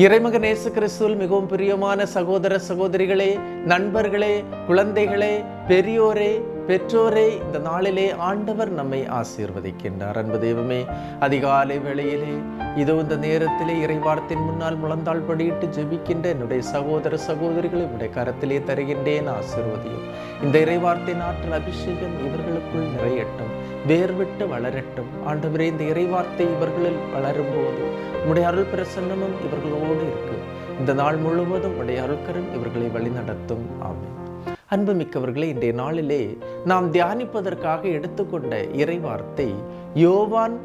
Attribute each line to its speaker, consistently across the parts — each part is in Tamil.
Speaker 1: இறைமகன் இயேசு கிறிஸ்துவில் மிகவும் பிரியமான சகோதர சகோதரிகளே, நண்பர்களே, குழந்தைகளே, பெரியோரே, பெற்றோரே, இந்த நாளிலே ஆண்டவர் நம்மை ஆசீர்வதிக்கின்றார். அன்பு தெய்வமே, அதிகாலை வேளையிலே இதோ இந்த நேரத்திலே இறைவார்த்தையின் முன்னால் முழந்தாள் படியிட்டு ஜெபிக்கின்ற என்னுடைய சகோதர சகோதரிகளை உடைய கரத்திலே தருகின்றேன், ஆசீர்வதியும். இந்த இறைவார்த்தையின் ஆற்றல் அபிஷேகம் இவர்களுக்குள் நிறையட்டும், வேர்விட்டு வளரட்டும். ஆண்டவரே, இந்த இறைவார்த்தை இவர்களில் வளரும் போது உடைய அருள் பிரசன்னமும் இவர்களோடு இருக்கு. இந்த நாள் முழுவதும் உடைய அருள்கரம் இவர்களை வழிநடத்தும். ஆமென். அன்புமிக்கவர்களே, இன்றைய நாளிலே நாம் தியானிப்பதற்காக எடுத்துக்கொண்ட இறைவார்த்தை யோவான்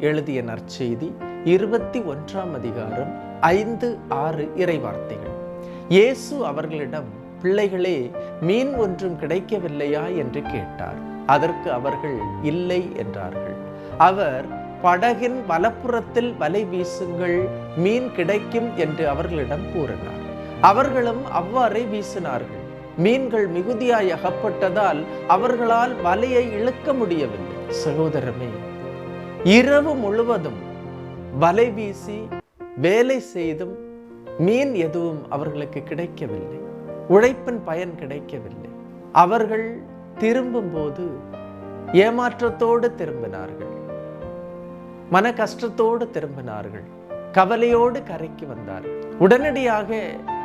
Speaker 1: எழுதிய நற்செய்தி 21ஆம் அதிகாரம் 5-6 இறைவார்த்தைகள். இயேசு அவர்களிடம், பிள்ளைகளே, மீன் ஒன்றும் கிடைக்கவில்லையா என்று கேட்டார். அதற்கு அவர்கள் இல்லை என்றார்கள். அவர், படகின் வலப்புறத்தில் வலை வீசுங்கள், மீன் கிடைக்கும் என்று அவர்களிடம் கூறினார். அவர்களும் அவ்வாறே வீசினார்கள். மீன்கள் மிகுதியாய் அகப்பட்டதால் அவர்களால் வலையை இழுக்க முடியவில்லை. சகோதரமே, இரவு முழுவதும் வலை வீசி வேலை செய்தும் மீன் எதுவும் அவர்களுக்கு கிடைக்கவில்லை. உழைப்பின் பயன் கிடைக்கவில்லை. அவர்கள் திரும்பும் போது ஏமாற்றத்தோடு திரும்பினார்கள், மன கஷ்டத்தோடு திரும்பினார்கள், கவலையோடு கரைக்கு வந்தார்கள். உடனடியாக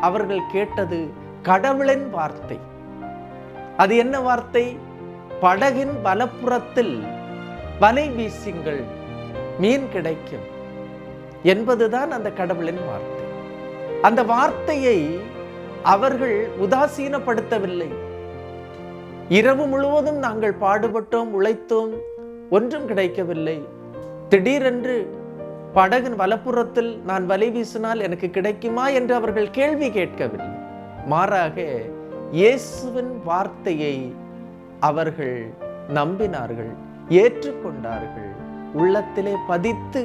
Speaker 1: அவர்கள் கேட்டது கடவுளின் வார்த்தை. அது என்ன வார்த்தை? படகின் வலப்புறத்தில் வலை வீசுங்கள், மீன் கிடைக்கும் என்பதுதான் அந்த கடவுளின் வார்த்தை. அந்த வார்த்தையை அவர்கள் உதாசீனப்படுத்தவில்லை. இரவு முழுவதும் நாங்கள் பாடுபட்டோம், உழைத்தோம், ஒன்றும் கிடைக்கவில்லை. திடீரென்று படகின் வலப்புறத்தில் நான் வலை வீசினால் எனக்கு கிடைக்குமா என்று அவர்கள் கேள்வி கேட்கவில்லை. மாறாக இயேசுவின் வார்த்தையை அவர்கள் நம்பினார்கள், ஏற்றுக்கொண்டார்கள், உள்ளத்திலே பதித்து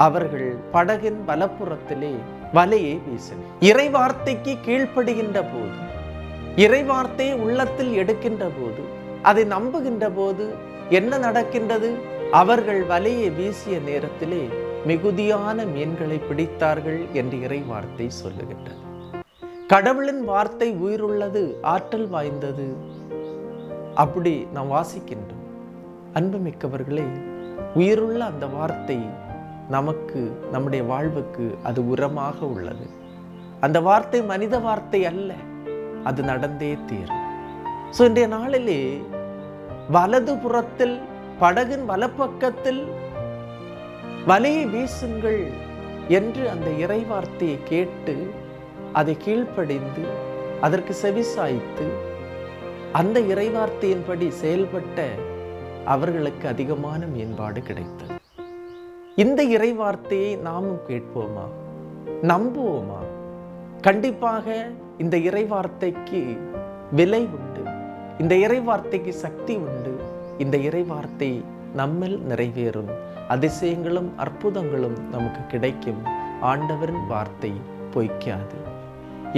Speaker 1: அவர்கள் படகின் வலப்புறத்திலே வலையை வீசினர். இறை வார்த்தைக்கு கீழ்ப்படுகின்ற போது, இறை வார்த்தையை உள்ளத்தில் எடுக்கின்ற போது, அதை நம்புகின்ற போது என்ன நடக்கின்றது? அவர்கள் வலையை வீசிய நேரத்திலே மிகுதியான மீன்களை பிடித்தார்கள் என்று இறை வார்த்தை சொல்லுகின்றது. கடவுளின் வார்த்தை உயிருள்ளது, ஆற்றல் வாய்ந்தது. அப்படி நாம் வாசிக்கின்றோம். அன்புமிக்கவர்களே, உயிருள்ள அந்த வார்த்தை நமக்கு, நம்முடைய வாழ்வுக்கு அது உரமாக உள்ளது. அந்த வார்த்தை மனித வார்த்தை அல்ல, அது நடந்தே தீரும். இன்றைய நாளிலே வலது புறத்தில் படகின் வலப்பக்கத்தில் வலையை வீசுங்கள் என்று அந்த இறை வார்த்தையை கேட்டு அதை கீழ்ப்படிந்து அதற்கு செவிசாய்த்து அந்த இறைவார்த்தையின்படி செயல்பட்ட அவர்களுக்கு அதிகமான மேம்பாடு கிடைத்தது. இந்த இறைவார்த்தையை நாமும் கேட்போமா? நம்புவோமா? கண்டிப்பாக இந்த இறைவார்த்தைக்கு விலை உண்டு, இந்த இறைவார்த்தைக்கு சக்தி உண்டு. இந்த இறைவார்த்தை நம்மில் நிறைவேறும். அதிசயங்களும் அற்புதங்களும் நமக்கு கிடைக்கும். ஆண்டவரின் வார்த்தை பொய்க்காது.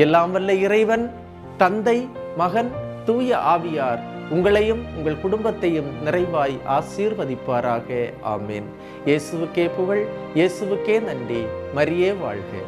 Speaker 1: எல்லாம் வல்ல இறைவன், தந்தை, மகன், தூய ஆவியார் உங்களையும் உங்கள் குடும்பத்தையும் நிறைவாய் ஆசீர்வதிப்பாராக. ஆமேன். இயேசுவுக்கே புகழ், இயேசுவுக்கே நன்றி. மரியே வாழ்க.